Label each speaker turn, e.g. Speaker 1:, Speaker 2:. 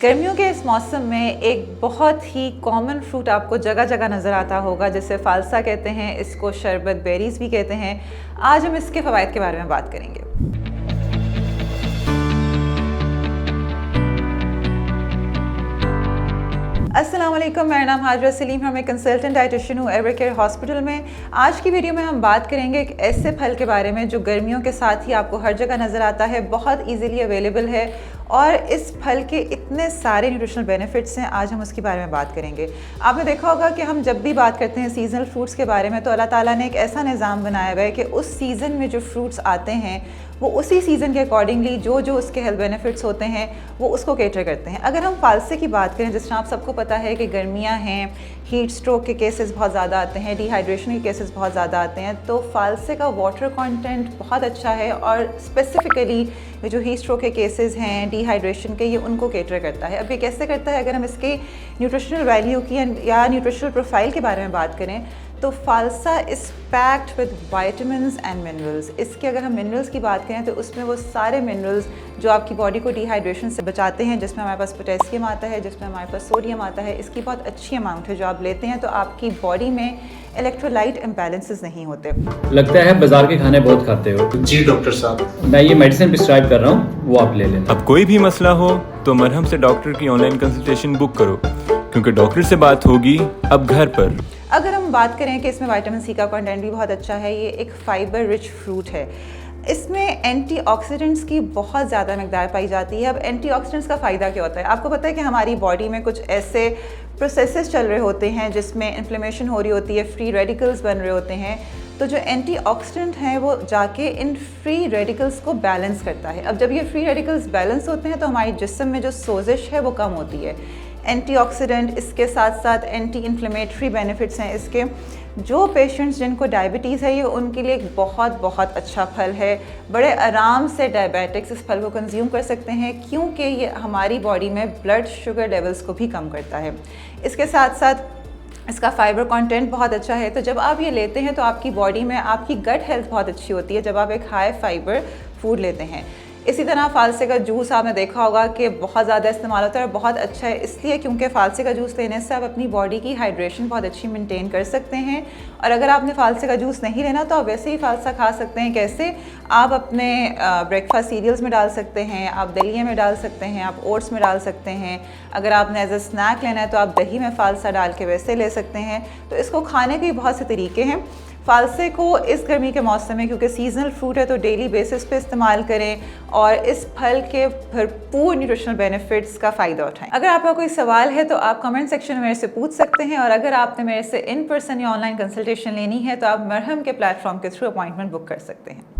Speaker 1: गर्मियों के इस मौसम में एक बहुत ही कॉमन फ्रूट आपको जगह जगह नज़र आता होगा, जिसे फालसा कहते हैं, इसको शरबत बेरीज भी कहते हैं। आज हम इसके फ़वाइद के बारे में बात करेंगे। अस्सलाम वालेकुम, मेरा नाम हाजरा सलीम है, मैं कंसल्टेंट डाइटिशियन हूँ एवरकेयर हॉस्पिटल में। आज की वीडियो में हम बात करेंगे एक ऐसे फल के बारे में जो गर्मियों के साथ ही आपको हर जगह नज़र आता है, बहुत इजीली अवेलेबल है और इस फल के इतने सारे न्यूट्रिशनल बेनिफिट्स हैं। आज हम उसके बारे में बात करेंगे। आपने देखा होगा कि हम जब भी बात करते हैं सीजनल फ्रूट्स के बारे में, तो अल्लाह ताला ने एक ऐसा निज़ाम बनाया हुआ है कि उस सीज़न में जो फ्रूट्स आते हैं वो उसी सीज़न के अकॉर्डिंगली जो उसके हेल्थ बेनिफिट्स होते हैं वो उसको कैटर करते हैं। अगर हम फालसे की बात करें, जिस तरह आप सबको पता है कि गर्मियाँ हैं, हीट स्ट्रोक के केसेस बहुत ज़्यादा आते हैं, डिहाइड्रेशन के केसेस बहुत ज़्यादा आते हैं, तो फालसे का वाटर कंटेंट बहुत अच्छा है और स्पेसिफ़िकली जो हीट स्ट्रोक के केसेस हैं, डिहाइड्रेशन के, ये उनको कैटर करता है। अब ये कैसे करता है? अगर हम इसके न्यूट्रिशनल वैल्यू की या न्यूट्रिशनल प्रोफाइल के बारे में बात करें तो phalsa is packed with vitamins and minerals. इसके अगर हम मिनरल्स की बात करें तो उसमें वो सारे मिनरल्स जो आपकी बॉडी को डिहाइड्रेशन से बचाते हैं, जिसमें हमारे पास पोटेशियम आता है, जिसमें हमारे पास सोडियम आता है, इसकी बहुत अच्छी अमाउंट है जो आप लेते हैं तो आपकी बॉडी में इलेक्ट्रोलाइट इम्बैलेंसेस नहीं होते।
Speaker 2: लगता है बाजार के खाने बहुत खाते हो।
Speaker 3: जी डॉक्टर साहब,
Speaker 2: मैं ये मेडिसिन प्रिस्क्राइब कर रहा हूँ, वो आप ले लेना।
Speaker 4: अब कोई भी मसला हो तो मरहम से डॉक्टर की ऑनलाइन कंसल्टेशन बुक करो, क्योंकि डॉक्टर से बात होगी अब घर पर।
Speaker 1: अगर हम बात करें कि इसमें विटामिन सी का कंटेंट भी बहुत अच्छा है, ये एक फाइबर रिच फ्रूट है, इसमें एंटीऑक्सीडेंट्स की बहुत ज़्यादा मकदार पाई जाती है। अब एंटीऑक्सीडेंट्स का फ़ायदा क्या होता है? आपको पता है कि हमारी बॉडी में कुछ ऐसे प्रोसेसेस चल रहे होते हैं जिसमें इन्फ्लेमेशन हो रही होती है, फ्री रेडिकल्स बन रहे होते हैं, तो जो एंटीऑक्सीडेंट हैं वो जाके इन फ्री रेडिकल्स को बैलेंस करता है। अब जब ये फ्री रेडिकल्स बैलेंस होते हैं तो हमारे जिस्म में जो सोजिश है वो कम होती है। एंटीऑक्सीडेंट, इसके साथ साथ एंटी इन्फ्लेमेटरी बेनिफिट्स हैं इसके। जो पेशेंट्स जिनको डायबिटीज़ है, ये उनके लिए एक बहुत अच्छा फल है। बड़े आराम से डायबिटिक्स इस फल को कंज्यूम कर सकते हैं, क्योंकि ये हमारी बॉडी में ब्लड शुगर लेवल्स को भी कम करता है। इसके साथ साथ इसका फाइबर कंटेंट बहुत अच्छा है, तो जब आप ये लेते हैं तो आपकी बॉडी में आपकी गट हेल्थ बहुत अच्छी होती है जब आप एक हाई फाइबर फूड लेते हैं। इसी तरह फालसे का जूस आपने देखा होगा कि बहुत ज़्यादा इस्तेमाल होता है और बहुत अच्छा है इसलिए क्योंकि फालसे का जूस लेने से आप अपनी बॉडी की हाइड्रेशन बहुत अच्छी मेंटेन कर सकते हैं। और अगर आपने फालसे का जूस नहीं लेना तो आप वैसे ही फालसा खा सकते हैं। कैसे? आप अपने ब्रेकफास्ट सीरियल्स में डाल सकते हैं, आप दलिए में डाल सकते हैं, आप ओट्स में डाल सकते हैं। अगर आपने एज अ स्नैक लेना है तो आप दही में फालसा डाल के वैसे ले सकते हैं। तो इसको खाने के बहुत से तरीके हैं। फालसे को इस गर्मी के मौसम में, क्योंकि सीजनल फ्रूट है, तो डेली बेसिस पे इस्तेमाल करें और इस फल के भरपूर न्यूट्रिशनल बेनिफिट्स का फ़ायदा उठाएं। अगर आपका कोई सवाल है तो आप कमेंट सेक्शन में मेरे से पूछ सकते हैं, और अगर आपने मेरे से इन पर्सन या ऑनलाइन कंसल्टेशन लेनी है तो आप मरहम के प्लेटफॉर्म के थ्रू अपॉइंटमेंट बुक कर सकते हैं।